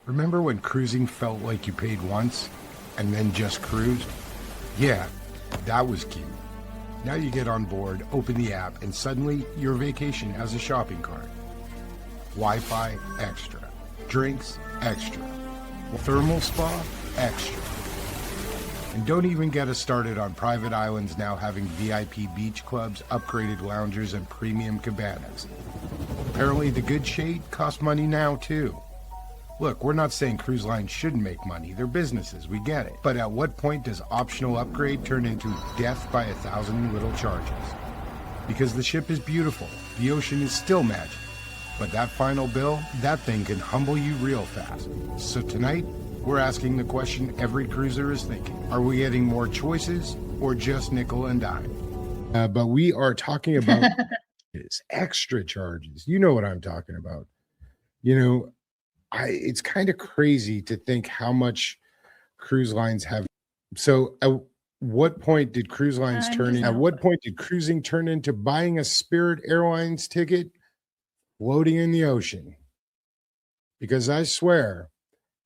Remember when cruising felt like you paid once and then just cruised? Yeah, that was cute. Now you get on board, open the app, and suddenly your vacation has a shopping cart. Wi-Fi, extra. Drinks, extra. Thermal spa, extra. And don't even get us started on private islands now having VIP beach clubs, upgraded loungers, and premium cabanas. Apparently the good shade costs money now too. Look, we're not saying cruise lines shouldn't make money. They're businesses, we get it. But at what point does optional upgrade turn into death by 1,000 little charges? Because the ship is beautiful, the ocean is still magic. But that final bill, that thing can humble you real fast. So tonight, we're asking the question every cruiser is thinking. Are we getting more choices or just nickel and dime? But we are talking about extra charges. You know what I'm talking about. You know, it's kind of crazy to think how much cruise lines have. So at what point did cruise lines at what point did cruising turn into buying a Spirit Airlines ticket, floating in the ocean? Because I swear,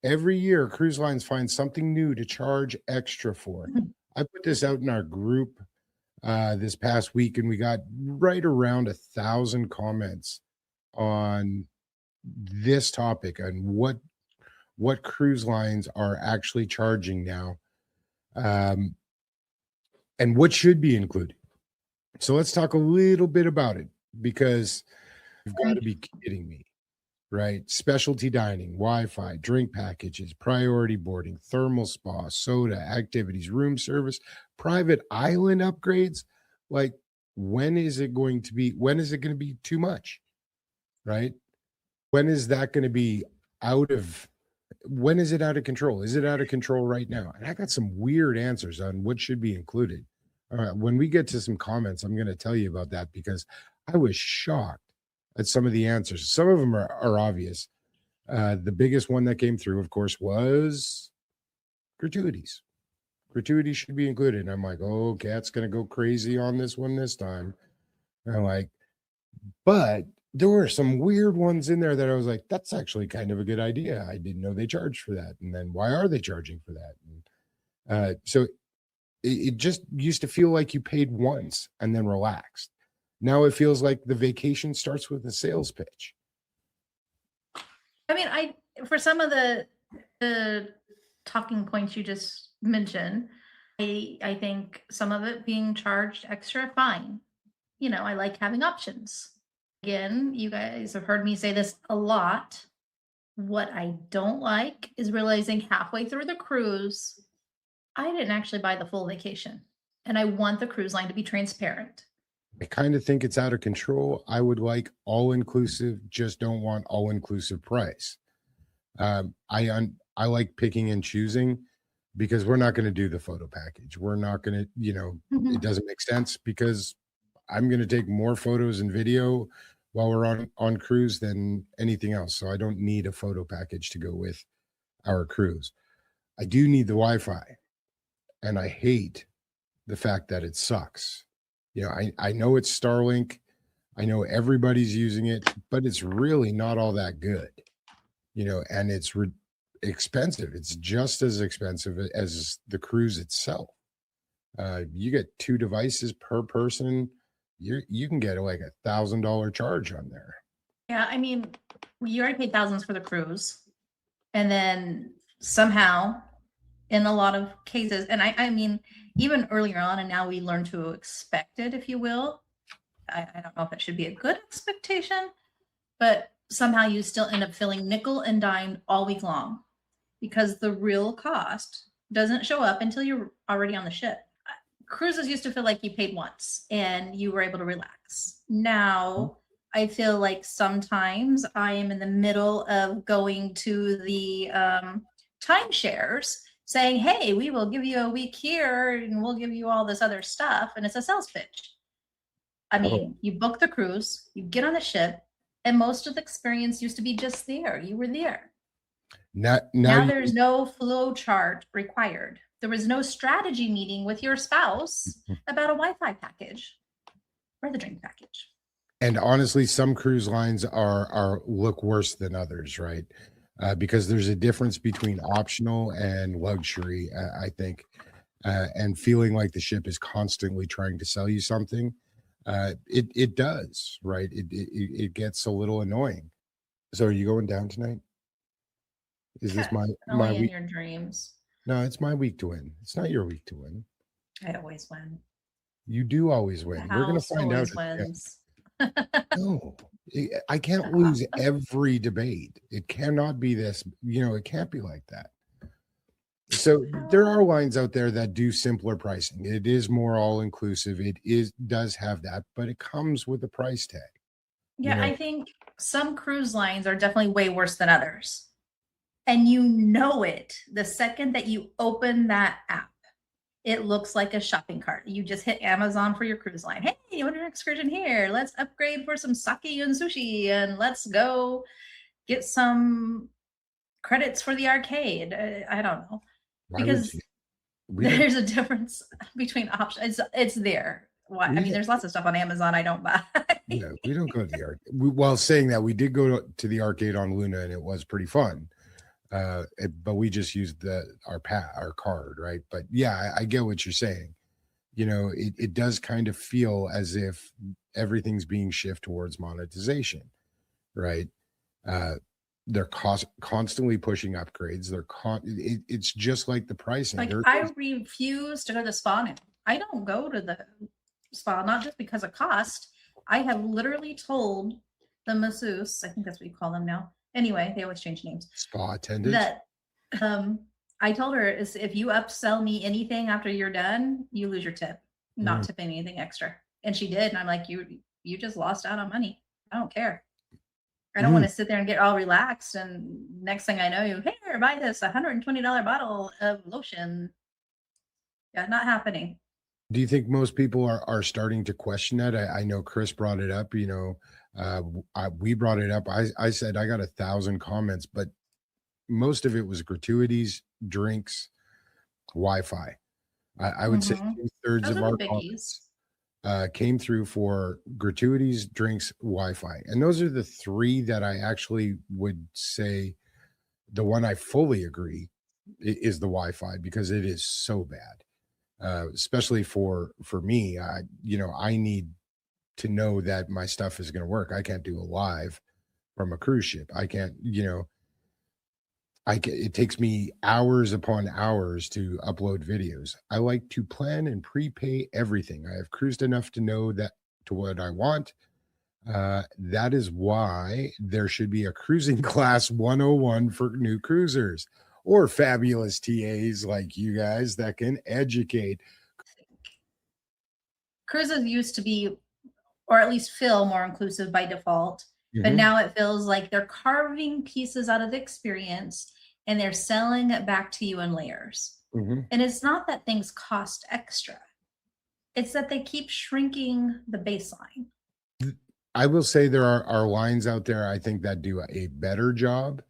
every year cruise lines find something new to charge extra for. I put this out in our group this past week, and we got right around 1,000 comments on this topic on what cruise lines are actually charging now, and what should be included. So let's talk a little bit about it, because you've got to be kidding me, right? Specialty dining, Wi-Fi, drink packages, priority boarding, thermal spa, soda, activities, room service, private island upgrades. Like, when is it going to be too much, right? When is that going to be when is it out of control? Is it out of control right now? And I got some weird answers on what should be included. All right, when we get to some comments, I'm going to tell you about that, because I was shocked at some of the answers. Some of them are obvious. The biggest one that came through, of course, was gratuities. Gratuities should be included. And I'm like, oh, Kat's going to go crazy on this one this time. And I'm like, but there were some weird ones in there that I was like, that's actually kind of a good idea. I didn't know they charged for that. And then why are they charging for that? And so it just used to feel like you paid once and then relaxed. Now it feels like the vacation starts with a sales pitch. I mean, for some of the talking points you just mentioned, I think some of it being charged extra, fine. You know, I like having options. Again, you guys have heard me say this a lot. What I don't like is realizing halfway through the cruise, I didn't actually buy the full vacation. And I want the cruise line to be transparent. I kind of think it's out of control. I would like all-inclusive, just don't want all-inclusive price. I like picking and choosing, because we're not going to do the photo package. We're not going to, it doesn't make sense, because I'm going to take more photos and video while we're on cruise than anything else. So I don't need a photo package to go with our cruise. I do need the Wi-Fi, and I hate the fact that it sucks. I know it's Starlink. I know everybody's using it, but it's really not all that good, and it's expensive. It's just as expensive as the cruise itself. You get 2 devices per person. You can get like $1,000 charge on there. Yeah, I mean, you already paid thousands for the cruise, and then somehow, in a lot of cases, and I mean, even earlier on, and now we learn to expect it, if you will. I don't know if it should be a good expectation, but somehow you still end up feeling nickel and dime all week long, because the real cost doesn't show up until you're already on the ship. Cruises used to feel like you paid once and you were able to relax. Now I feel like sometimes I am in the middle of going to the timeshares saying, hey, we will give you a week here and we'll give you all this other stuff. And it's a sales pitch. I mean, you book the cruise, you get on the ship, and most of the experience used to be just there. You were there. Now there's no flow chart required. There was no strategy meeting with your spouse about a Wi-Fi package or the drink package. And honestly, some cruise lines are look worse than others, right? because there's a difference between optional and luxury, I think, and feeling like the ship is constantly trying to sell you something. It does, right? It gets a little annoying. So are you going down tonight? Is this my Only in week? your dreams. No, it's my week to win. It's not your week to win. I always win. You do always The win. We're gonna house find out. always wins. No, I can't lose every debate. It cannot be this. It can't be like that. So there are lines out there that do simpler pricing. It is more all inclusive. Does have that, but it comes with a price tag. Yeah, I think some cruise lines are definitely way worse than others. And you know it the second that you open that app. It looks like a shopping cart. You just hit Amazon for your cruise line. Hey, you want an excursion here? Let's upgrade for some sake and sushi, and let's go get some credits for the arcade. I don't know. Because there's a difference between options. It's there. Why? I mean, there's lots of stuff on Amazon I don't buy. Yeah, we don't go to the arcade. While saying that, we did go to the arcade on Luna, and it was pretty fun. But we just used our card, right? But yeah, I get what you're saying. It does kind of feel as if everything's being shifted towards monetization, right? They're constantly pushing upgrades. It's just like the pricing. Like I refuse to go to the spa now. I don't go to the spa, not just because of cost. I have literally told the masseuse, I think that's what you call them now. Anyway, they always change names. Spa attendant. That I told her is if you upsell me anything after you're done, you lose your tip, not tipping anything extra. And she did. And I'm like, you just lost out on money. I don't care. I don't want to sit there and get all relaxed. And next thing I know, here, buy this $120 bottle of lotion. Yeah, not happening. Do you think most people are starting to question that? I know Chris brought it up, we brought it up. I said I got 1,000 comments, but most of it was gratuities, drinks, Wi-Fi. I would say 2/3 of our comments came through for gratuities, drinks, Wi-Fi. And those are the three that I actually would say the one I fully agree is the Wi-Fi, because it is so bad. Especially for me, I need to know that my stuff is going to work. I can't do a live from a cruise ship. I can't, it takes me hours upon hours to upload videos. I like to plan and prepay everything. I have cruised enough to know that to what I want. That is why there should be a cruising class 101 for new cruisers, or fabulous TAs like you guys that can educate. Cruises used to be, or at least feel, more inclusive by default. But now it feels like they're carving pieces out of the experience and they're selling it back to you in layers. And it's not that things cost extra. It's that they keep shrinking the baseline. I will say there are lines out there, I think, that do a better job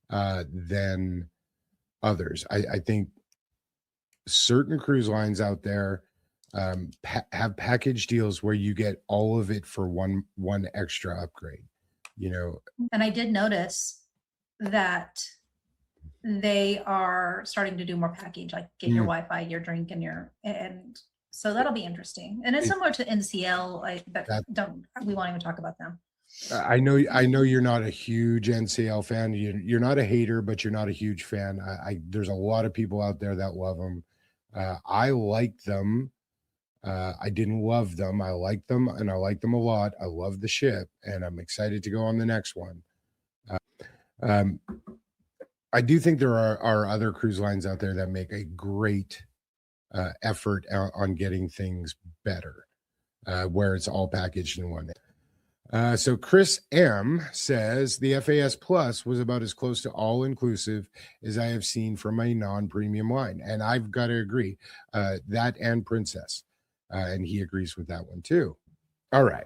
than others. I think certain cruise lines out there have package deals where you get all of it for one extra upgrade. And I did notice that they are starting to do more package, like get your Wi-Fi, your drink, and so that'll be interesting. And it's similar to NCL. We won't even talk about them. I know you're not a huge NCL fan. You're not a hater, but you're not a huge fan. There's a lot of people out there that love them. I like them. I didn't love them. I like them, and I like them a lot. I love the ship, and I'm excited to go on the next one. I do think there are other cruise lines out there that make a great effort on getting things better, where it's all packaged in one. So Chris M says the FAS Plus was about as close to all-inclusive as I have seen from a non-premium line. And I've got to agree, that and Princess. And he agrees with that one too. All right.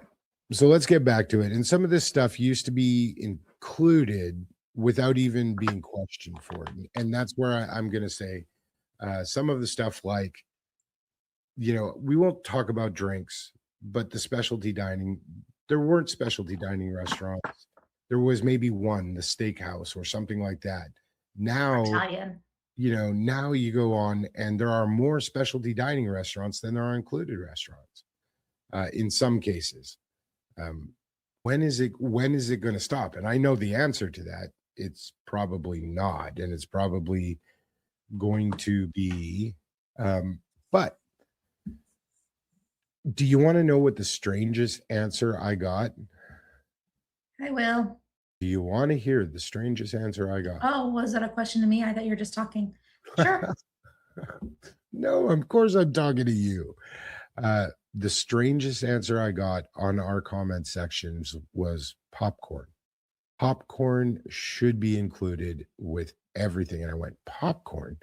So let's get back to it. And some of this stuff used to be included without even being questioned for it. And that's where I'm going to say some of the stuff like, we won't talk about drinks, but the specialty dining, there weren't specialty dining restaurants. there was maybe one, the steakhouse or something like that. Now, Italian. now you go on and there are more specialty dining restaurants than there are included restaurants in some cases. Um, when is it going to stop? And I know the answer to that. It's probably not, and it's probably going to be. But do you want to know what the strangest answer I got? I will. Do you want to hear the strangest answer I got? Oh, was that a question to me? I thought you were just talking. Sure. No, of course I'm talking to you. The strangest answer I got on our comment sections was popcorn. Popcorn should be included with everything. And I went, popcorn?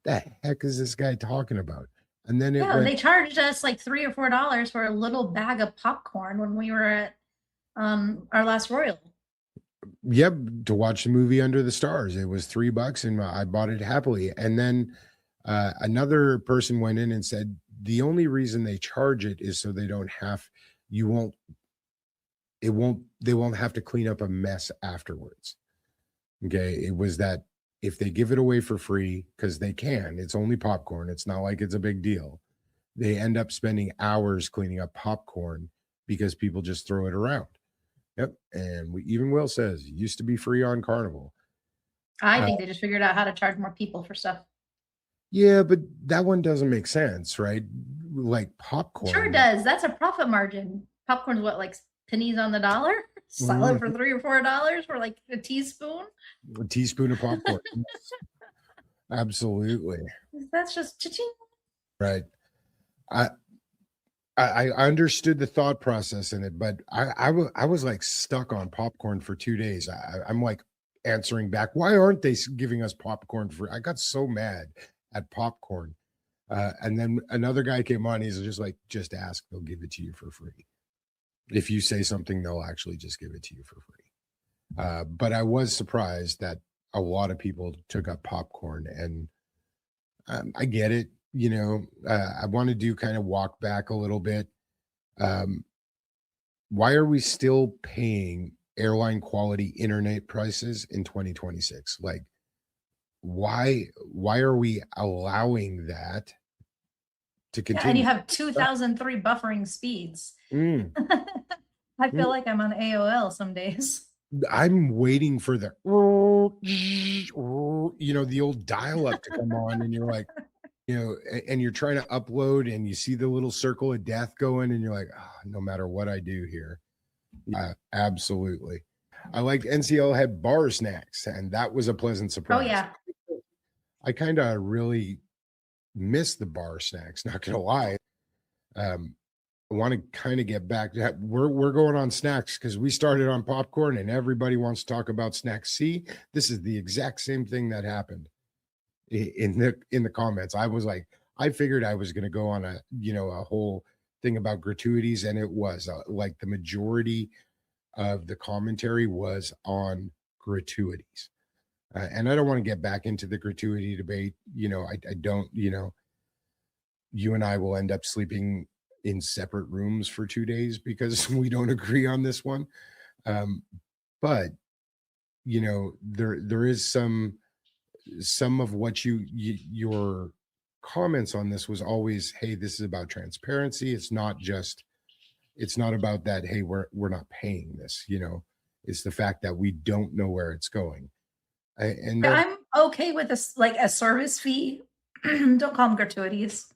The heck is this guy talking about? And then Yeah, they charged us like $3 or $4 for a little bag of popcorn when we were at our last Royal. Yep, to watch the movie Under the Stars. It was $3 and I bought it happily. And then another person went in and said, the only reason they charge it is so they don't have, they won't have to clean up a mess afterwards. Okay. It was that if they give it away for free, because they can, it's only popcorn. It's not like it's a big deal. They end up spending hours cleaning up popcorn because people just throw it around. Yep. And even Will says it used to be free on Carnival. I think they just figured out how to charge more people for stuff. Yeah, but that one doesn't make sense, right? Like popcorn. Sure does. That's a profit margin. Popcorn's what, like pennies on the dollar? Sell it for $3 or $4 for like a teaspoon? A teaspoon of popcorn. Absolutely. That's just cha-ching. Right. I understood the thought process in it, but I was like stuck on popcorn for 2 days. I'm like answering back, why aren't they giving us popcorn for? I got so mad at popcorn. And then another guy came on. He's just like, just ask, they'll give it to you for free. If you say something, they'll actually just give it to you for free. But I was surprised that a lot of people took up popcorn, and I get it. I want to do kind of walk back a little bit. Why are we still paying airline quality internet prices in 2026? Like, why are we allowing that to continue? Yeah, and you have 2003 buffering speeds. I feel like I'm on AOL some days. I'm waiting for the the old dial-up to come on, and you're like, and you're trying to upload and you see the little circle of death going, and you're like, no matter what I do here. Absolutely. I liked NCL had bar snacks, and that was a pleasant surprise. Oh yeah. I kind of really miss the bar snacks, not gonna lie. I want to kind of get back to that. We're going on snacks because we started on popcorn and everybody wants to talk about snacks. See, this is the exact same thing that happened in the comments. I was like, I figured I was going to go on a whole thing about gratuities, and it was like the majority of the commentary was on gratuities. And I don't want to get back into the gratuity debate. I don't, you and I will end up sleeping in separate rooms for 2 days because we don't agree on this one. But there is some of what your comments on this was always, hey, this is about transparency. It's not about that, hey, we're not paying this, it's the fact that we don't know where it's going. And I'm okay with this, like a service fee. Don't call them gratuities.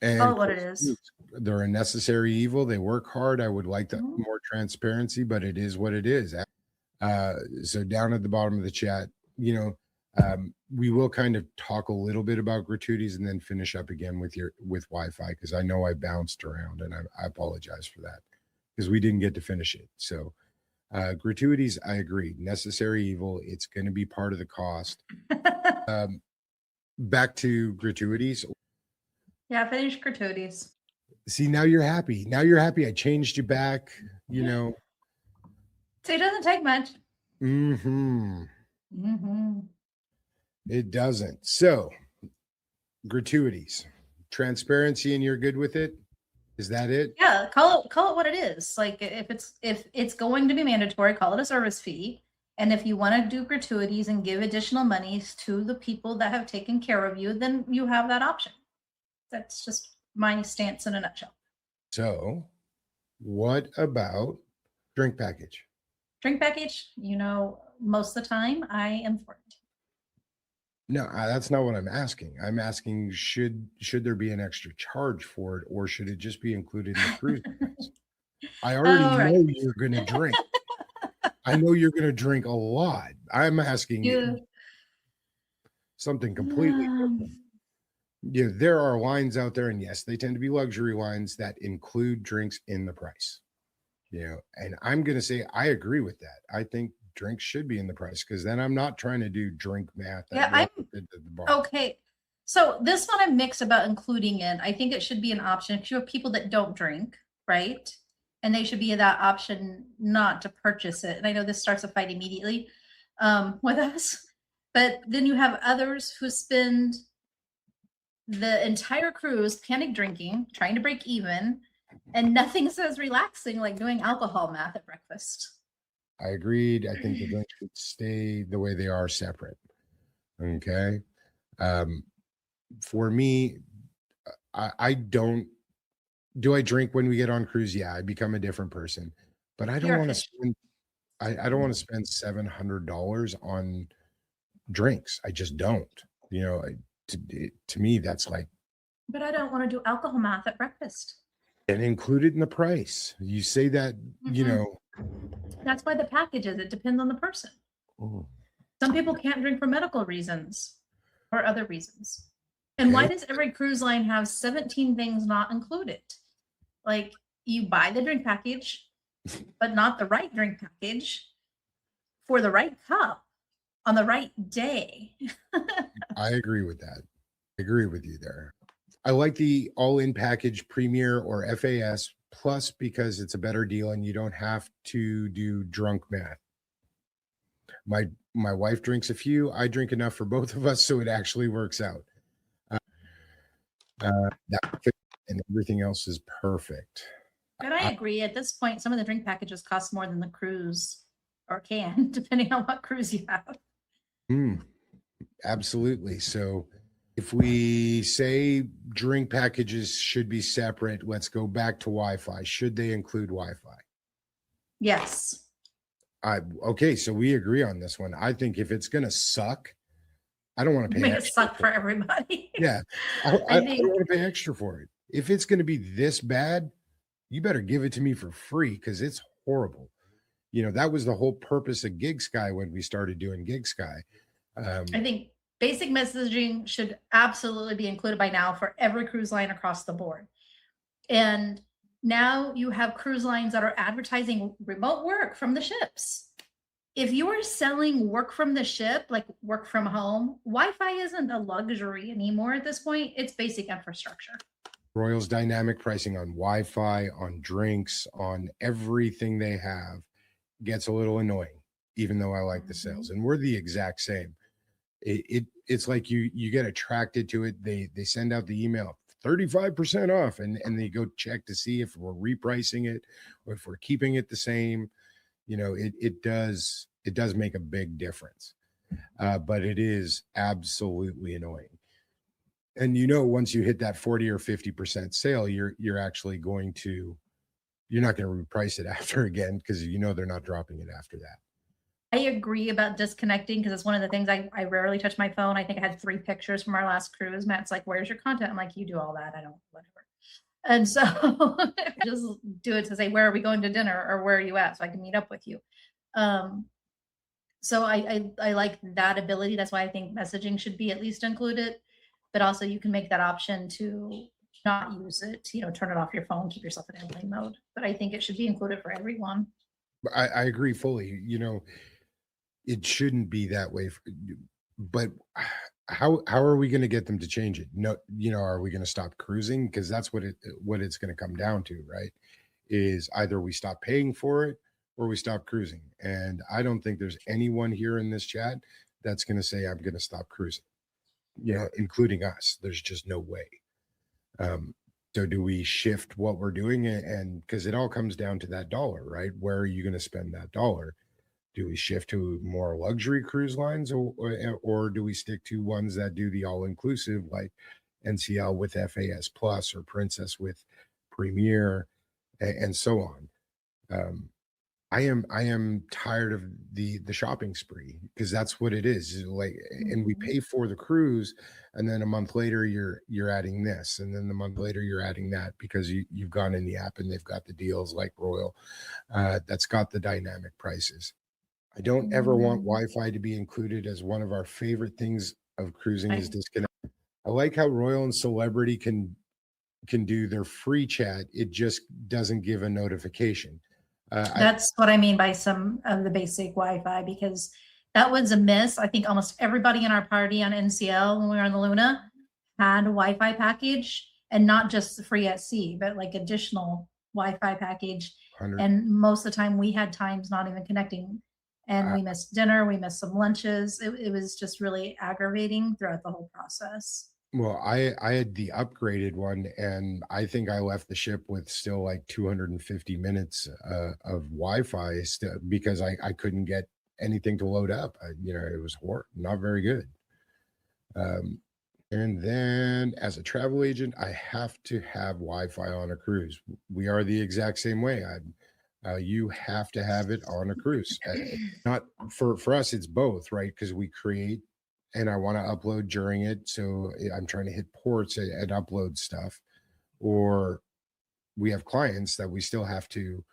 And what it is. They're a necessary evil. They work hard. I would like more transparency, but it is what it is. So down at the bottom of the chat, we will kind of talk a little bit about gratuities and then finish up again with Wi-Fi, because I know I bounced around, and I apologize for that because we didn't get to finish it. So gratuities, I agree, necessary evil. It's going to be part of the cost. Back to gratuities. Yeah, finish gratuities. See, now you're happy. I changed you back, So it doesn't take much. It doesn't. So gratuities, transparency, and you're good with it? Is that it? Yeah, call it what it is. Like if it's going to be mandatory, call it a service fee. And if you want to do gratuities and give additional monies to the people that have taken care of you, then you have that option. That's just my stance in a nutshell. So, what about drink package? Drink package, most of the time I am for it. No, that's not what I'm asking. I'm asking should there be an extra charge for it, or should it just be included in the cruise price? I already know you're going to drink. I know you're going to drink a lot. I'm asking something completely different. Yeah, there are wines out there, and yes, they tend to be luxury wines that include drinks in the price. And I'm going to say I agree with that. I think drinks should be in the price because then I'm not trying to do drink math. Okay. So this one I'm mixed about including in. I think it should be an option if you have people that don't drink, right? And they should be that option not to purchase it. And I know this starts a fight immediately with us, but then you have others who spend the entire cruise panic drinking, trying to break even, and nothing says relaxing like doing alcohol math at breakfast. I agreed. I think the drinks should stay the way they are, separate. Okay. For me, I don't. Do I drink when we get on cruise? Yeah, I become a different person. But I don't want to spend. I don't want to spend $700 on drinks. I just don't. To me, that's like. But I don't want to do alcohol math at breakfast. And included in the price. You say that, That's why the package is. It depends on the person. Oh. Some people can't drink for medical reasons or other reasons. And why does every cruise line have 17 things not included? Like you buy the drink package, but not the right drink package for the right cup on the right day. I agree with that. I agree with you there. I like the all-in package Premier or FAS Plus because it's a better deal and you don't have to do drunk math. My wife drinks a few. I drink enough for both of us, so it actually works out. And everything else is perfect. But I agree. At this point, some of the drink packages cost more than the cruise, or can, depending on what cruise you have. Absolutely. So if we say drink packages should be separate, let's go back to Wi-Fi. Should they include Wi-Fi? Yes. Okay, so we agree on this one. I think if it's going to suck, I don't want to pay Make extra it suck for everybody. Yeah. I don't want to pay extra for it. If it's going to be this bad, you better give it to me for free because it's horrible. That was the whole purpose of GigSky when we started doing GigSky. I think basic messaging should absolutely be included by now for every cruise line across the board. And now you have cruise lines that are advertising remote work from the ships. If you are selling work from the ship, like work from home, Wi-Fi isn't a luxury anymore at this point. It's basic infrastructure. Royal's dynamic pricing on Wi-Fi, on drinks, on everything they have gets a little annoying, even though I like the sales. And we're the exact same. It's like you get attracted to it. They send out the email 35% off and they go check to see if we're repricing it or if we're keeping it the same. It does make a big difference. But it is absolutely annoying. And once you hit that 40 or 50% sale, you're actually you're not going to reprice it after again because they're not dropping it after that. I agree about disconnecting because it's one of the things I rarely touch my phone. I think I had 3 pictures from our last cruise. Matt's like, where's your content? I'm like, you do all that. I don't, whatever. And so just do it to say, where are we going to dinner or where are you at? So I can meet up with you. So I like that ability. That's why I think messaging should be at least included, but also you can make that option to not use it, turn it off your phone, keep yourself in airplane mode. But I think it should be included for everyone. I agree fully. It shouldn't be that way. But how are we going to get them to change it? No, are we going to stop cruising? Because that's what it's going to come down to, right? Is either we stop paying for it or we stop cruising. And I don't think there's anyone here in this chat that's going to say I'm going to stop cruising, including us. There's just no way. So do we shift what we're doing? And because it all comes down to that dollar, right? Where are you going to spend that dollar? Do we shift to more luxury cruise lines, or do we stick to ones that do the all inclusive, like NCL with FAS Plus or Princess with Premier, and so on? Um, I am tired of the shopping spree, because that's what it is like, and we Mhm. pay for the cruise, and then a month later you're adding this, and then the month later you're adding that, because you've gone in the app and they've got the deals like Royal, that's got the dynamic prices. I don't ever want Mhm. Wi-Fi to be included, as one of our favorite things of cruising is I, disconnect. I like how Royal and Celebrity can do their free chat. It just doesn't give a notification. I that's what I mean by some of the basic Wi-Fi, because that was a miss. I think almost everybody in our party on NCL when we were on the Luna had a Wi-Fi package, and not just the free at sea, but like additional Wi-Fi package. 100. And most of the time we had times not even connecting, and we missed dinner, we missed some lunches. It was just really aggravating throughout the whole process. Well, I had the upgraded one, and I think I left the ship with still like 250 minutes of Wi-Fi, because I couldn't get anything to load up. It was not very good. Um, and then, as a travel agent, I have to have Wi-Fi on a cruise. We are the exact same way. You have to have it on a cruise. Not for us, it's both, right? Because we create, and I want to upload during it, so I'm trying to hit ports and upload stuff. Or we have clients that we still have to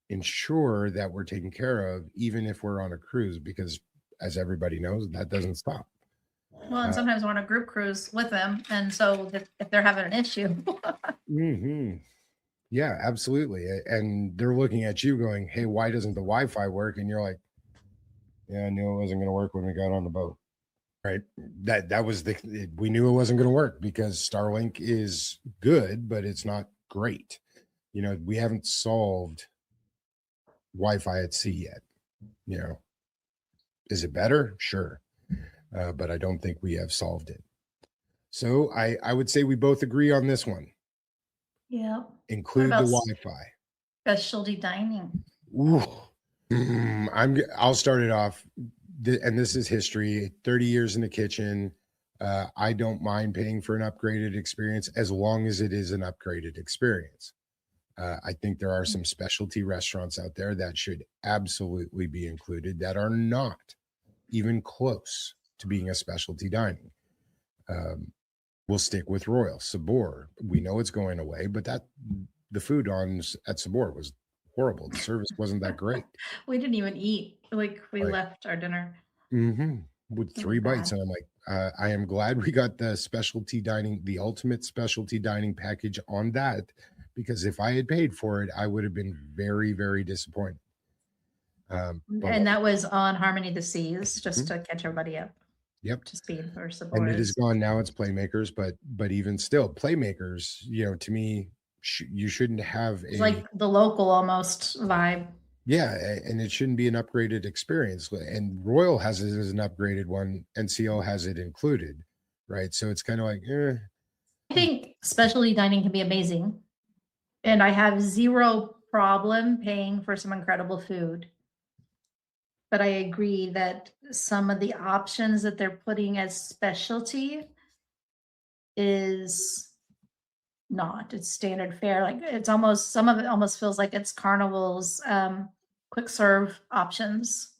ensure that we're taken care of, even if we're on a cruise, because, as everybody knows, that doesn't stop. Well, and Uh, sometimes we're on a group cruise with them, and so if they're having an issue, mhm. Yeah, absolutely. And they're looking at you going, "Hey, why doesn't the Wi-Fi work?" And you're like, "Yeah, I knew it wasn't going to work when we got on the boat." Right? That was we knew it wasn't going to work, because Starlink is good, but it's not great. We haven't solved Wi-Fi at sea yet. You know, is it better? Sure, but I don't think we have solved it. So I would say we both agree on this one. yeah. What Include the about Wi-Fi. specialty dining? Ooh. I'll start it off, and this is history. 30 years in the kitchen. I don't mind paying for an upgraded experience, as long as it is an upgraded experience. I think there are some specialty restaurants out there that should absolutely be included, that are not even close to being a specialty dining. Um, we'll stick with Royal Sabor. We know it's going away, but the food at Sabor was horrible. The service wasn't that great. We didn't even eat. Like we Like, left our dinner. with It was 3 bites, bad. and I'm like, I am glad we got the specialty dining, the ultimate specialty dining package on that, because if I had paid for it, I would have been very, very disappointed. But And that was on Harmony of the Seas, just Mhm. to catch everybody up Yep, to speed for and it is Sabores. gone now. It's Playmakers, but even still, Playmakers, to me, you shouldn't have It's like the local almost vibe. and it shouldn't be an upgraded experience. And Royal has it as an upgraded one, NCO has it included, right? So it's kind of like, I think specialty dining can be amazing, and I have zero problem paying for some incredible food. But I agree that some of the options that they're putting as specialty is not. It's standard fare. Like it's almost some of it almost feels like it's Carnival's quick serve options,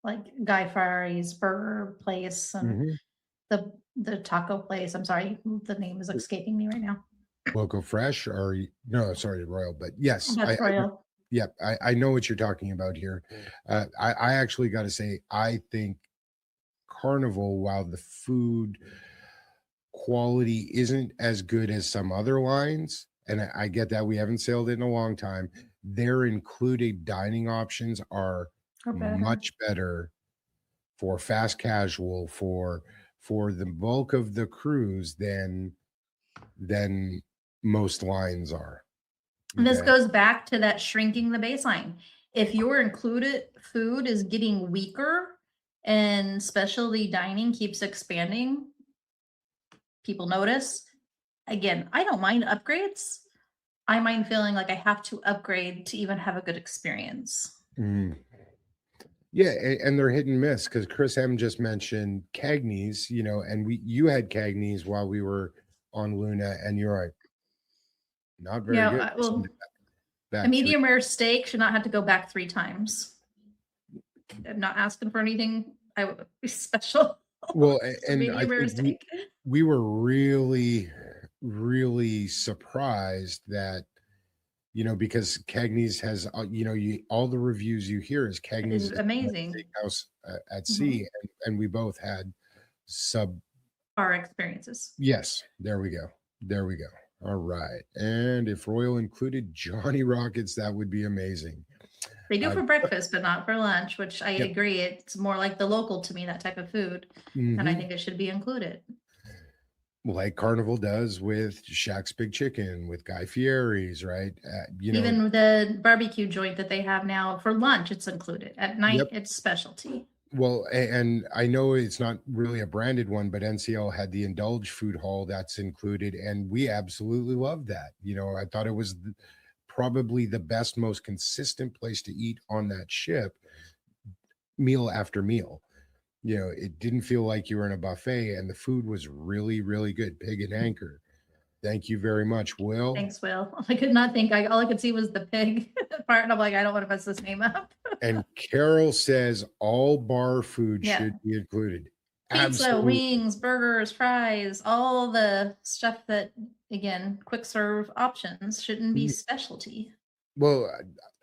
like Guy Fieri's burger place and mhm. the taco place. I'm sorry, the name is escaping me right now. Local Fresh, or no, sorry, Royal, but yes, That's Royal. yep, I know what you're talking about here. I actually got to say, I think Carnival, while the food quality isn't as good as some other lines, and I get that we haven't sailed it in a long time, their included dining options are Or better. much better for fast casual, for the bulk of the cruise, than most lines are. And this That goes back to that shrinking the baseline. If your included food is getting weaker and specialty dining keeps expanding, people notice, again, I don't mind upgrades. I mind feeling like I have to upgrade to even have a good experience. Mm. Yeah, and they're hit and miss because Chris M just mentioned Cagney's, and you had Cagney's while we were on Luna, and you're like, not very good. Well, a Back three. medium rare steak should not have to go back 3 times. I'm not asking for anything. I would be special. Well, It's a and I medium rare think steak. we were really, really surprised that, because Cagney's has, all the reviews you hear is Cagney's It's amazing. steakhouse at sea, and we both had sub. Our experiences. Yes, there we go. There we go. All right. And if Royal included Johnny Rockets, that would be amazing. They do for breakfast, but not for lunch, which I Yep. agree. It's more like the local to me, that type of food. And I Mhm. think it should be included. Like Carnival does with Shaq's Big Chicken, with Guy Fieri's, right? Even the barbecue joint that they have now for lunch, it's included. At night, Yep. it's specialty. Well, and I know it's not really a branded one, but NCL had the Indulge Food Hall that's included, and we absolutely loved that. I thought it was probably the best, most consistent place to eat on that ship, meal after meal. It didn't feel like you were in a buffet, and the food was really, really good. Pig and Anchor. Thank you very much, Will. Thanks, Will. I could not think. All I could see was the pig part, and I'm like, I don't want to mess this name up. And Carol says all bar food Yeah. should be included. Pizza, Absolutely. wings, burgers, fries, all the stuff that, again, quick serve options shouldn't be specialty. Well,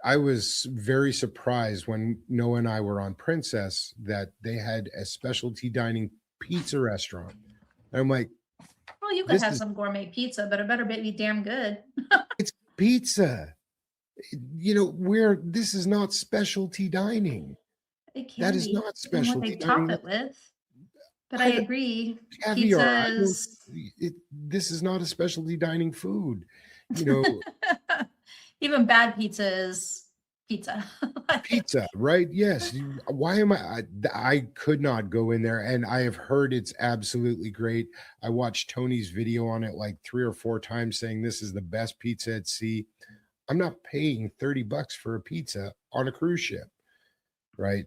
I was very surprised when Noah and I were on Princess that they had a specialty dining pizza restaurant. And I'm like, Well, you could This have is- some gourmet pizza, but it better be damn good. it's pizza. This is not specialty dining. It can That is be, not and what specialty they top dining. it with. But I I don't- agree. Caviar. I don't- Pizzas, this is not a specialty dining food. even bad pizza is pizza. Pizza, right? Yes. Why am I could not go in there, and I have heard it's absolutely great. I watched Tony's video on it like 3 or 4 times saying this is the best pizza at sea. I'm not paying $30 for a pizza on a cruise ship, right?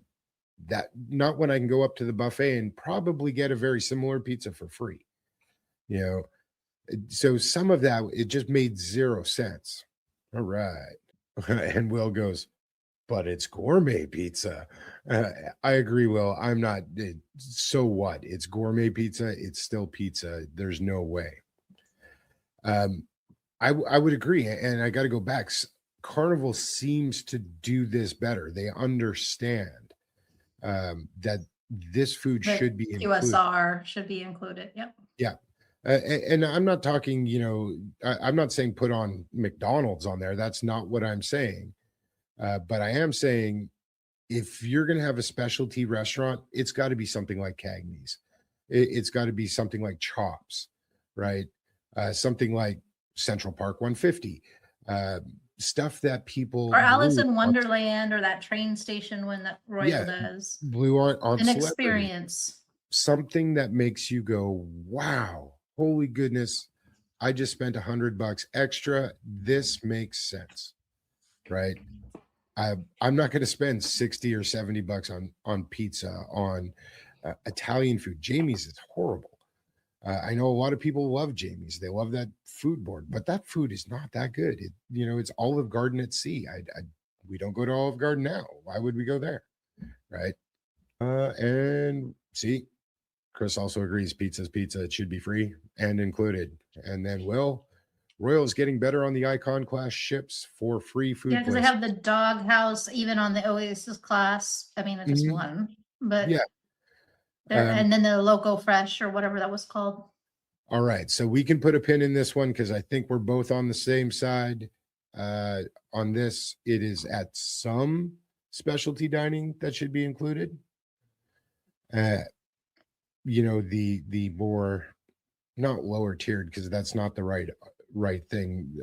That not when I can go up to the buffet and probably get a very similar pizza for free. So some of that, it just made 0 sense. All right. And Will goes, but it's gourmet pizza. I agree, Will. I'm not. So what? It's gourmet pizza. It's still pizza. There's no way. I would agree. And I got to go back. Carnival seems to do this better. They understand that this food But should be included. QSR should be included. Yep. Yeah. And I'm not talking, I'm not saying put on McDonald's on there. That's not what I'm saying. But I am saying if you're going to have a specialty restaurant, it's got to be something like Cagney's. It's got to be something like Chops, right? Something like Central Park 150. Stuff that people Or Alice blew in on- Wonderland, or that train station when that Royal Yeah. does. blew on An celebrity. experience. Something that makes you go, wow, holy goodness, I just spent $100 extra. This makes sense, right? I'm not going to spend 60 or $70 on pizza, on Italian food. Jamie's is horrible. I know a lot of people love Jamie's. They love that food board, but that food is not that good. It's Olive Garden at sea. We don't go to Olive Garden now. Why would we go there, right? And see, Chris also agrees pizza's pizza. It should be free and included. And then, Royal is getting better on the Icon class ships for free food. Yeah, because they places. have the dog house even on the Oasis class. I mean, it's just Mhm. one, but Yeah. and then the Loco Fresh or whatever that was called. All right. So we can put a pin in this one because I think we're both on the same side. On this, it is at some specialty dining that should be included. The more, not lower tiered, because that's not the right thing.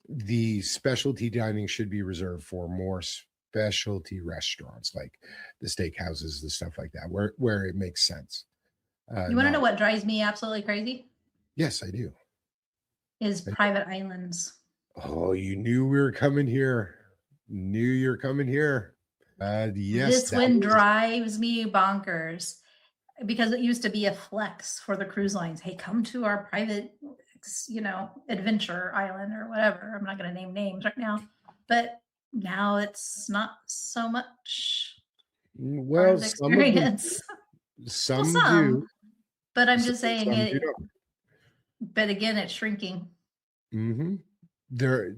The specialty dining should be reserved for more specialty restaurants like the steakhouses, the stuff like that, where it makes sense. You want to know what drives me absolutely crazy? Yes, I do. is private islands. Oh, you knew we were coming here. Knew you're coming here. Yes, This that one was. drives me bonkers because it used to be a flex for the cruise lines. Hey, come to our private, adventure island or whatever. I'm not going to name names right now, but now it's not so much part Well, of the some of them, experience. Well, some do. some, but I'm Some, just saying some do it. But again, it's shrinking. not. There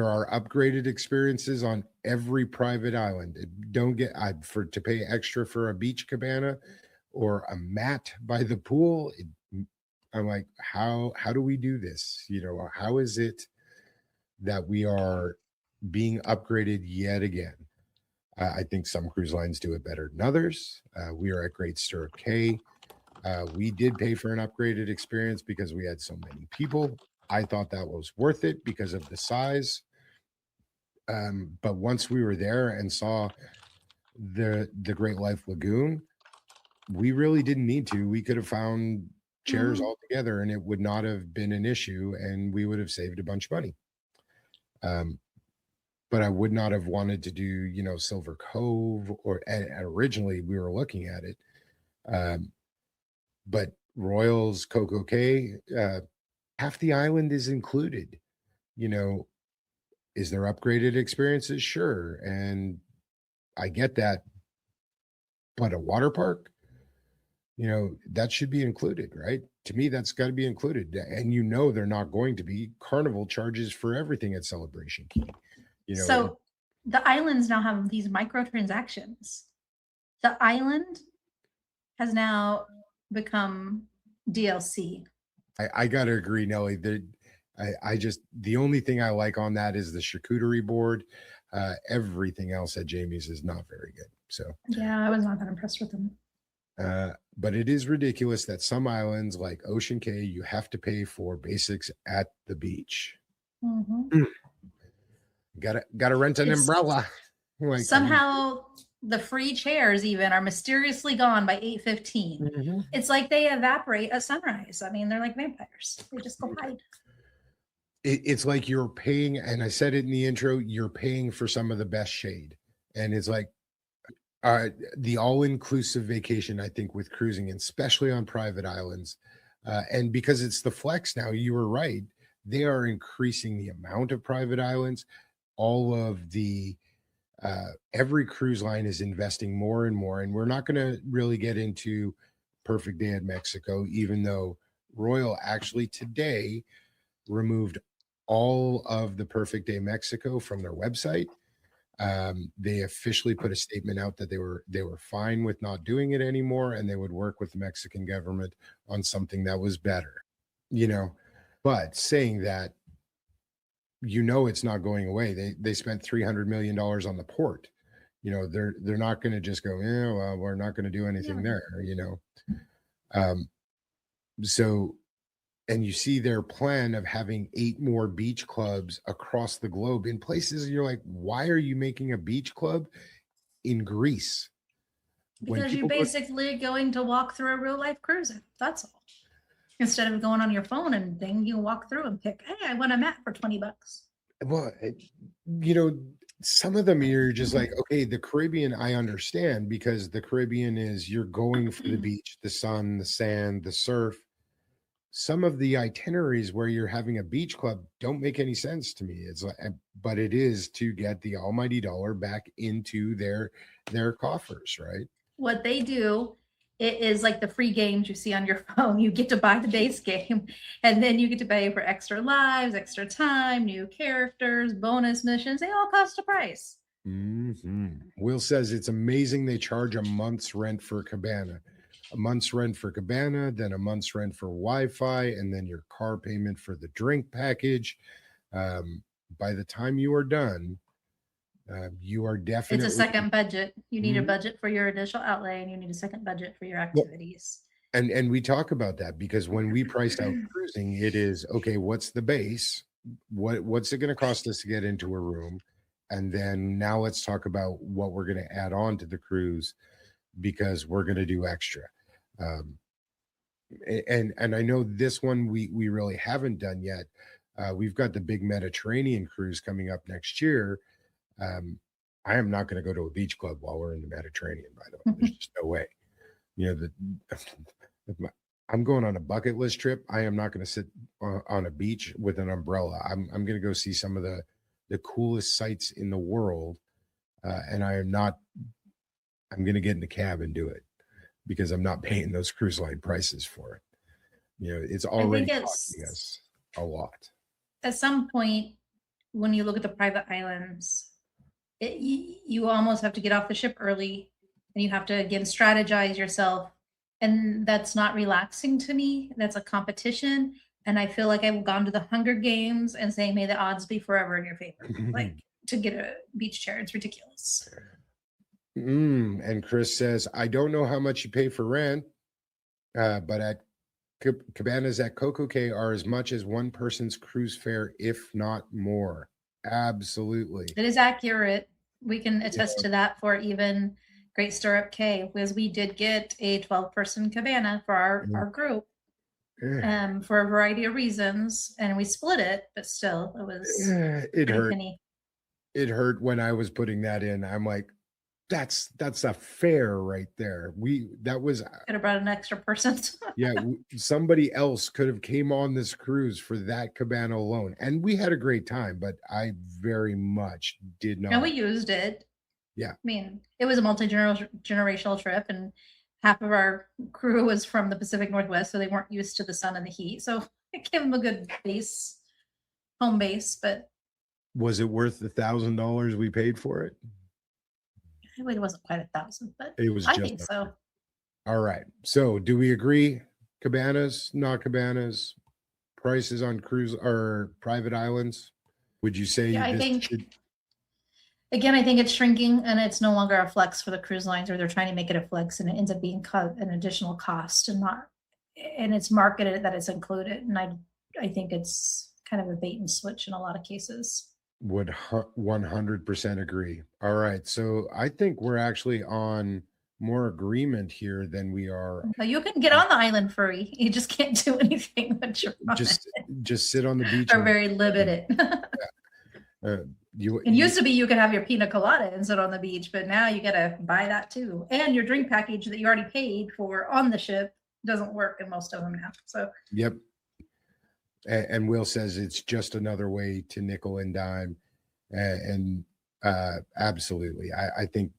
are upgraded experiences on every private island. Don't get to pay extra for a beach cabana or a mat by the pool. I'm like, how do we do this? How is it that we are being upgraded yet again? I think some cruise lines do it better than others. We are at Great Stirrup Cay. We did pay for an upgraded experience because we had so many people. I thought that was worth it because of the size. But once we were there and saw the Great Life Lagoon, we really didn't need to. We could have found chairs altogether and it would not have been an issue and we would have saved a bunch of money. But I would not have wanted to do, Silver Cove and originally we were looking at it. But Royals, Coco Cay, half the island is included. Is there upgraded experiences? Sure. And I get that. But a water park, that should be included, right? To me, that's got to be included. And they're not going to be carnival charges for everything at Celebration Key. So the islands now have these microtransactions. The island has now become DLC. I got to agree, Nelly. The only thing I like on that is the charcuterie board. Everything else at Jamie's is not very good. So yeah, I was not that impressed with them. But it is ridiculous that some islands like Ocean Cay, you have to pay for basics at the beach. Gotta rent an umbrella. Somehow the free chairs even are mysteriously gone by 8:15. It's like they evaporate at sunrise. I mean, they're like vampires. They just go hide. It's like you're paying, and I said it in the intro, you're paying for some of the best shade. And it's like the all-inclusive vacation, I think, with cruising, and especially on private islands. And because it's the flex now, you were right. They are increasing the amount of private islands. All of the every cruise line is investing more and more, and we're not going to really get into Perfect Day at Mexico, even though Royal actually today removed all of the Perfect Day Mexico from their website. They officially put a statement out that they were fine with not doing it anymore, and they would work with the Mexican government on something that was better. But saying that, it's not going away. They spent $300 million on the port. They're not going to just go, well, we're not going to do anything there. So, and you see their plan of having 8 more beach clubs across the globe in places you're like, why are you making a beach club in Greece? Because you're basically going to walk through a real life cruising. That's all. Instead of going on your phone and thing, you walk through and pick, hey, I want a mat for $20. Well, some of them you're just like, okay, the Caribbean, I understand, because the Caribbean is you're going for the beach, the sun, the sand, the surf. Some of the itineraries where you're having a beach club don't make any sense to me. It's like, but it is to get the almighty dollar back into their coffers, right? What they do, it is like the free games you see on your phone. You get to buy the base game, and then you get to pay for extra lives, extra time, new characters, bonus missions. They all cost a price. Will says it's amazing they charge a month's rent for cabana. A month's rent for cabana, then a month's rent for Wi-Fi, and then your car payment for the drink package. By the time you are done, you are definitely... It's a second budget. You need a budget for your initial outlay, and you need a second budget for your activities. And we talk about that because when we priced out cruising, it is, okay, what's the base? What's it going to cost us to get into a room? And then now let's talk about what we're going to add on to the cruise because we're going to do extra. And I know this one we really haven't done yet. We've got the big Mediterranean cruise coming up next year. I am not going to go to a beach club while we're in the Mediterranean, by the way. There's just no way. You know, I'm going on a bucket list trip. I am not going to sit on a beach with an umbrella. I'm going to go see some of the coolest sights in the world. And I'm going to get in the cab and do it because I'm not paying those cruise line prices for it. You know, it's already costing us a lot. At some point, when you look at the private islands, you almost have to get off the ship early, and you have to again strategize yourself, and that's not relaxing to me. That's a competition, and I feel like I've gone to the Hunger Games and saying, "May the odds be forever in your favor," like to get a beach chair. It's ridiculous. And Chris says, I don't know how much you pay for rent, but at cabanas at Coco Cay are as much as one person's cruise fare, if not more. Absolutely. It is accurate. We can attest to that for even Great Stirrup Cay, because we did get a 12-person cabana for our group for a variety of reasons, and we split it, but still it was it hurt. Penny. It hurt when I was putting that in. I'm like, that's a fare right there. Could have brought an extra person. Somebody else could have came on this cruise for that cabana alone, and we had a great time, but I very much did not. And we used it. Yeah, I mean, it was a multi-generational trip, and half of our crew was from the Pacific Northwest, so they weren't used to the sun and the heat, so it gave them a good home base. But was it worth the $1,000 we paid for it? It wasn't quite 1,000, but it was. I think so. All right. So, do we agree? Cabanas, not cabanas, prices on cruise or private islands? Would you say? Yeah, I think it's shrinking, and it's no longer a flex for the cruise lines, or they're trying to make it a flex, and it ends up being an additional cost, and it's marketed that it's included. And I think it's kind of a bait and switch in a lot of cases. Would 100% agree. All right. So I think we're actually on more agreement here than we are. You can get on the island free. You just can't do anything with your just sit on the beach. Or very limited. It used to be you could have your pina colada and sit on the beach, but now you got to buy that too. And your drink package that you already paid for on the ship doesn't work in most of them now. So yep. And Will says it's just another way to nickel and dime. And absolutely. I think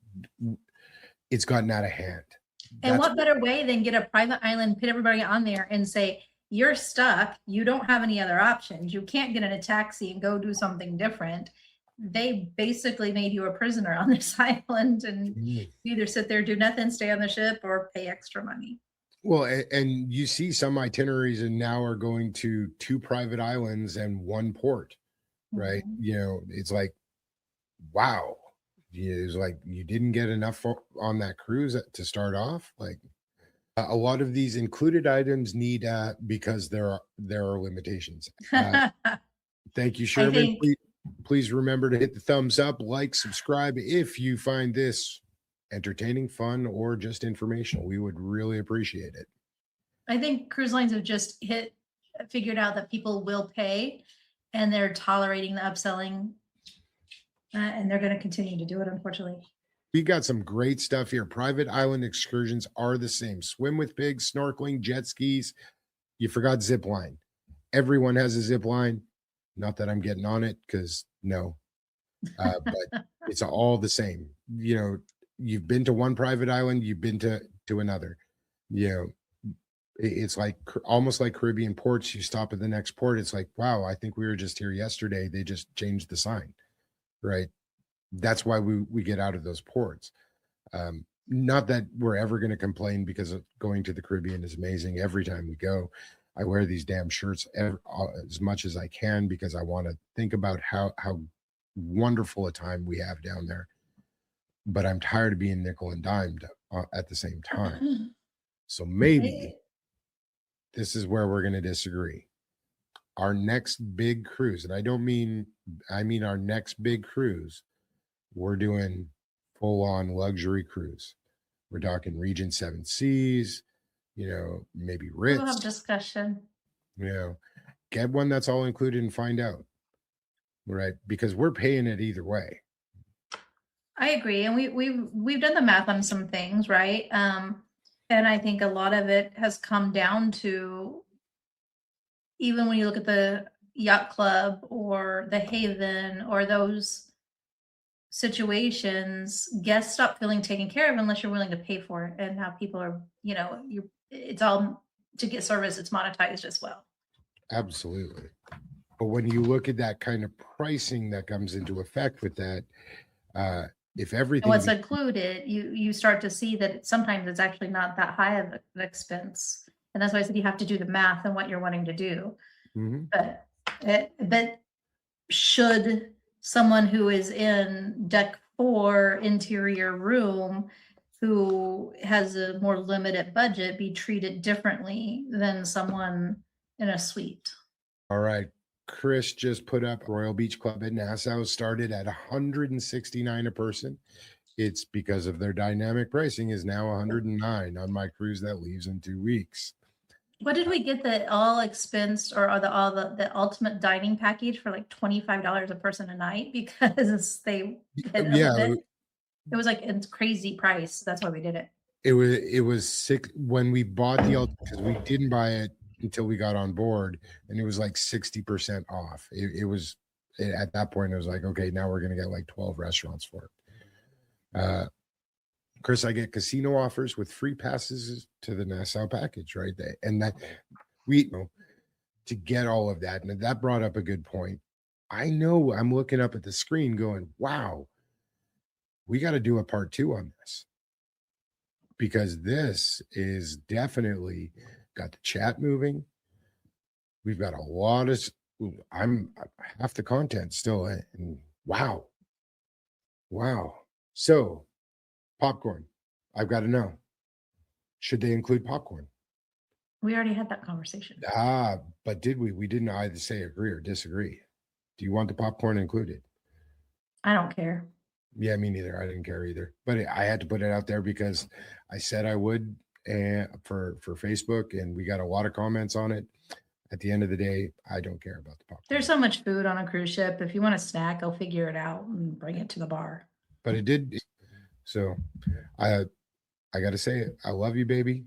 it's gotten out of hand. And what better way than get a private island, put everybody on there and say, you're stuck. You don't have any other options. You can't get in a taxi and go do something different. They basically made you a prisoner on this island, and you either sit there, do nothing, stay on the ship, or pay extra money. Well, and you see some itineraries and now are going to 2 private islands and 1 port, right? You know, it's like, wow. It's like you didn't get enough on that cruise to start off. Like a lot of these included items need because there are limitations. Thank you, Sherman. Please remember to hit the thumbs up, like, subscribe if you find this entertaining, fun, or just informational. We would really appreciate it. I think cruise lines have just figured out that people will pay, and they're tolerating the upselling, and they're going to continue to do it, unfortunately. We got some great stuff here. Private island excursions are the same. Swim with pigs, snorkeling, jet skis. You forgot zip line. Everyone has a zip line. Not that I'm getting on it, because no. But it's all the same. You know, you've been to one private island, you've been to another. You know, it's like almost like Caribbean ports. You stop at the next port, it's like, wow, I think we were just here yesterday. They just changed the sign, right? That's why we get out of those ports. Not that we're ever going to complain, because going to the Caribbean is amazing. Every time we go, I wear these damn shirts as much as I can, because I want to think about how wonderful a time we have down there. But I'm tired of being nickel and dimed at the same time. So maybe this is where we're going to disagree. Our next big cruise, and I mean our next big cruise, we're doing full-on luxury cruise. We're talking Regent 7 Seas, maybe We'll have Ritz, discussion. get one that's all included and find out, right? Because we're paying it either way. I agree, and we've done the math on some things, right? And I think a lot of it has come down to, even when you look at the yacht club or the Haven or those situations, guests stop feeling taken care of unless you're willing to pay for it, and how people are, it's all to get service, it's monetized as well. Absolutely. But when you look at that kind of pricing that comes into effect with that, if And everything what's included, you start to see that sometimes it's actually not that high of an expense. And that's why I said you have to do the math on what you're wanting to do. Mhm. But should someone who is in deck 4 interior room, who has a more limited budget, be treated differently than someone in a suite? All right. Chris just put up Royal Beach Club at Nassau started at $169 a person. It's because of their dynamic pricing is now $109 on my cruise that leaves in 2 weeks. What did we get, the all expense or the ultimate dining package for like $25 a person a night? Because they Yeah, it was like a crazy price. That's why we did it. it was sick when we bought the because we didn't buy it until we got on board, and it was like 60% off. It was at that point it was like, okay, now we're gonna get like 12 restaurants for it. Chris, I get casino offers with free passes to the Nassau package, right? And that to get all of that, and that brought up a good point. I know I'm looking up at the screen going, wow, we got to do a part 2 on this, because this is definitely got the chat moving. We've got a lot of, I'm half the content still, and wow. So popcorn, I've got to know, should they include popcorn? We already had that conversation. But did we? We didn't either say agree or disagree. Do you want the popcorn included? I don't care. Yeah, me neither. I didn't care either. But I had to put it out there because I said I would, and for Facebook, and we got a lot of comments on it. At the end of the day, I don't care about the popcorn. There's so much food on a cruise ship. If you want a snack, I'll figure it out and bring it to the bar. But it did. So I got to say it. I love you, baby.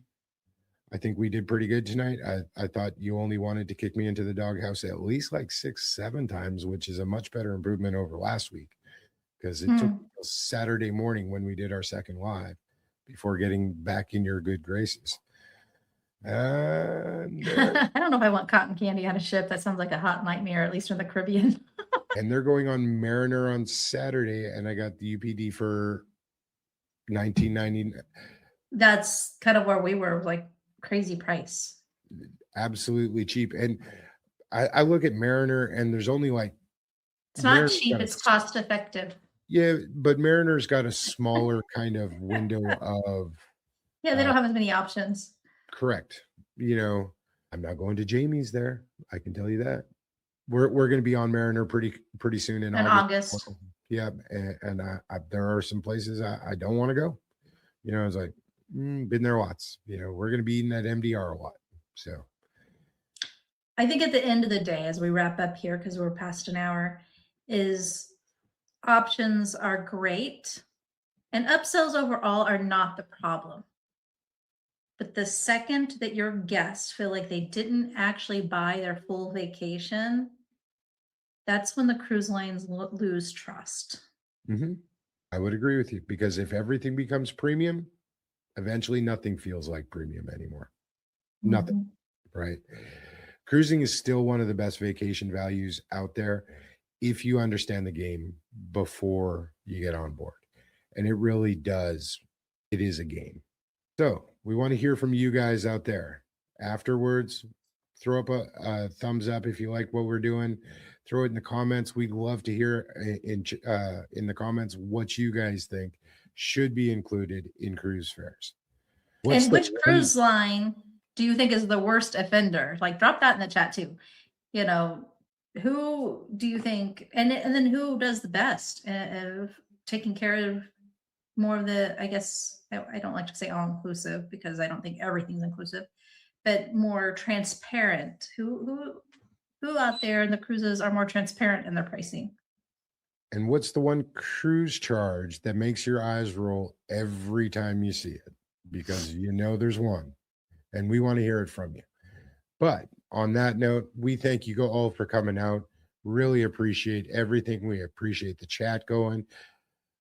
I think we did pretty good tonight. I thought you only wanted to kick me into the doghouse at least like 6-7 times, which is a much better improvement over last week, because it took until Saturday morning when we did our second live before getting back in your good graces. And, I don't know if I want cotton candy on a ship. That sounds like a hot nightmare, at least in the Caribbean. and they're going on Mariner on Saturday, and I got the UPD for $19.99. That's kind of where we were, like crazy price. Absolutely cheap. And I look at Mariner, and there's only like, it's not cheap, it's cost effective. Yeah, but Mariner's got a smaller kind of window of. Yeah, they don't have as many options. Correct. I'm not going to Jamie's there. I can tell you that. We're going to be on Mariner pretty soon in August. Yeah, and there are some places I don't want to go. I was like, been there lots. We're going to be eating at MDR a lot. So I think at the end of the day, as we wrap up here, because we're past an hour, is options are great and upsells overall are not the problem. But the second that your guests feel like they didn't actually buy their full vacation, that's when the cruise lines lose trust. Mm-hmm. I would agree with you, because if everything becomes premium, eventually nothing feels like premium anymore. Mm-hmm. Nothing, right? Cruising is still one of the best vacation values out there if you understand the game before you get on board. And it really does. It is a game. So we want to hear from you guys out there. Afterwards, throw up a thumbs up if you like what we're doing. Throw it in the comments. We'd love to hear in the comments what you guys think should be included in cruise fares. And which cruise line do you think is the worst offender? Like, drop that in the chat too. Who do you think, and then who does the best of taking care of more of the, I guess, I don't like to say all inclusive because I don't think everything's inclusive, but more transparent. Who out there in the cruises are more transparent in their pricing? And what's the one cruise charge that makes your eyes roll every time you see it? Because you know there's one, and we want to hear it from you. But on that note, we thank you all for coming out. Really appreciate everything. We appreciate the chat going.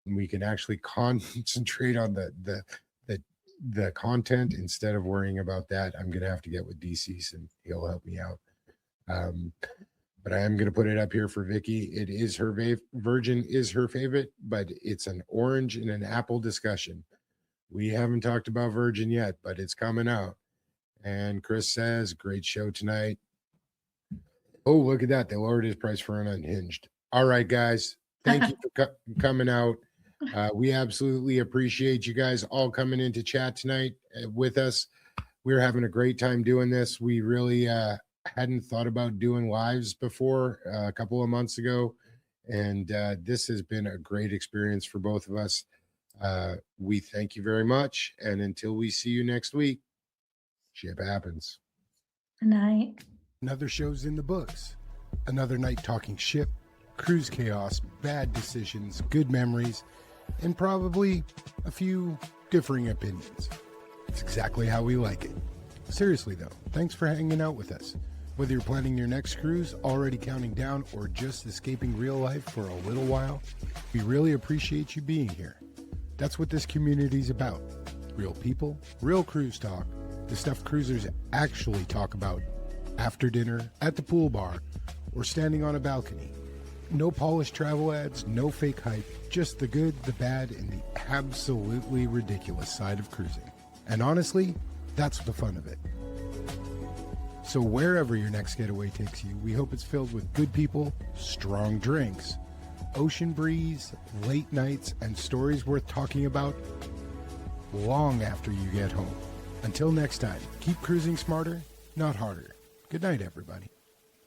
We can actually concentrate on the content instead of worrying about that. I'm gonna have to get with DC and he'll help me out. But I am gonna put it up here for Vicky. It is her Virgin is her favorite, but it's an orange and an apple discussion. We haven't talked about Virgin yet, but it's coming out. And Chris says, great show tonight. Oh, look at that. They lowered his price for an unhinged. All right, guys. Thank you for coming out. We absolutely appreciate you guys all coming into chat tonight with us. We're having a great time doing this. We really hadn't thought about doing lives before a couple of months ago. And this has been a great experience for both of us. We thank you very much. And until we see you next week, ship happens. Good night. Another show's in the books. Another night talking ship, cruise chaos, bad decisions, good memories, and probably a few differing opinions. It's exactly how we like it. Seriously though, thanks for hanging out with us. Whether you're planning your next cruise, already counting down, or just escaping real life for a little while, we really appreciate you being here. That's what this community's about. Real people, real cruise talk, the stuff cruisers actually talk about after dinner, at the pool bar, or standing on a balcony. No polished travel ads, no fake hype, just the good, the bad, and the absolutely ridiculous side of cruising. And honestly, that's the fun of it. So wherever your next getaway takes you, we hope it's filled with good people, strong drinks, ocean breeze, late nights, and stories worth talking about long after you get home. Until next time, keep cruising smarter, not harder. Good night, everybody.